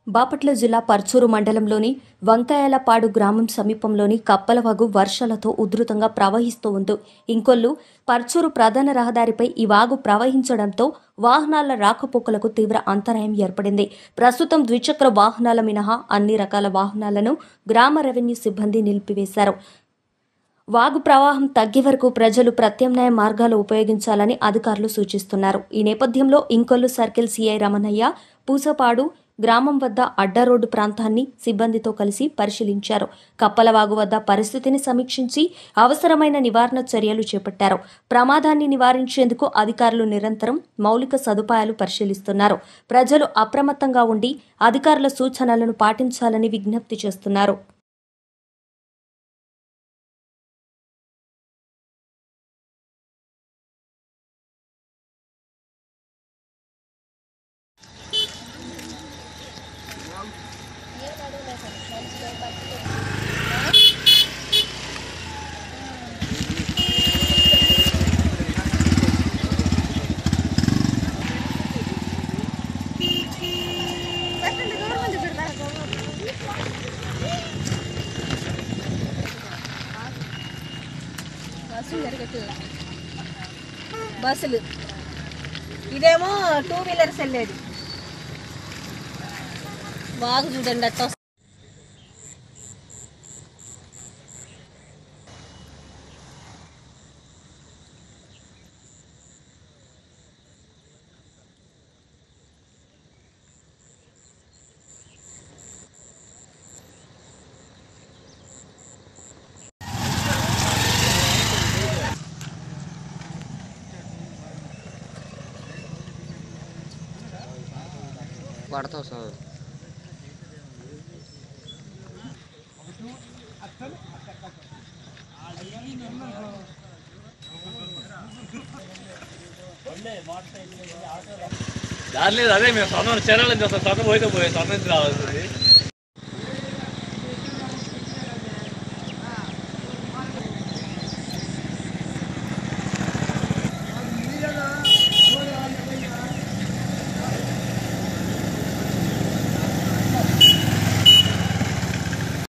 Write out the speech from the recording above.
బాపట్ల జిల్లా పర్చూరు మండలంలోని వంకాయలపాడు గ్రామం సమీపంలోని కప్పలవాగు వర్షాలతో ఉధృతంగా ప్రవహిస్తూ ఉంది. ఇంకొల్లు పర్చూరు ప్రధాన రహదారిపై ఈ వాగు ప్రవహించడంతో వాహనాల రాకపోకలకు తీవ్ర అంతరాయం ఏర్పడింది. ప్రస్తుతం ద్విచక్ర వాహనాల మినహా అన్ని రకాల వాహనాలను గ్రామ రెవెన్యూ సిబ్బంది నిలిపివేశారు. వాగు ప్రవాహం తగ్గే వరకు ప్రజలు ప్రత్యామ్నాయ మార్గాలు ఉపయోగించాలని అధికారులు సూచిస్తున్నారు. ఈ నేపథ్యంలో ఇంకొల్లు సర్కిల్ సిఐ రమణయ్య పూసపాడు గ్రామం వద్ద అడ్డ రోడ్డు ప్రాంతాన్ని సిబ్బందితో కలిసి పరిశీలించారు. కప్పలవాగు వద్ద పరిస్థితిని సమీక్షించి అవసరమైన నివారణ చర్యలు చేపట్టారు. ప్రమాదాన్ని నివారించేందుకు అధికారులు నిరంతరం మౌలిక సదుపాయాలు పరిశీలిస్తున్నారు. ప్రజలు అప్రమత్తంగా ఉండి అధికారుల సూచనలను పాటించాలని విజ్ఞప్తి చేస్తున్నారు. బస్సులు ఇదేమో 2 వీలర్స్ వెళ్ళేది. బాగా చూడండి అట్ట పడతావు సార్. దాని లేదు అదే మేము సొంతం చర్యలు చేస్తాం. సొంతం పోయితే పోయే సొంతం రావాల్సింది.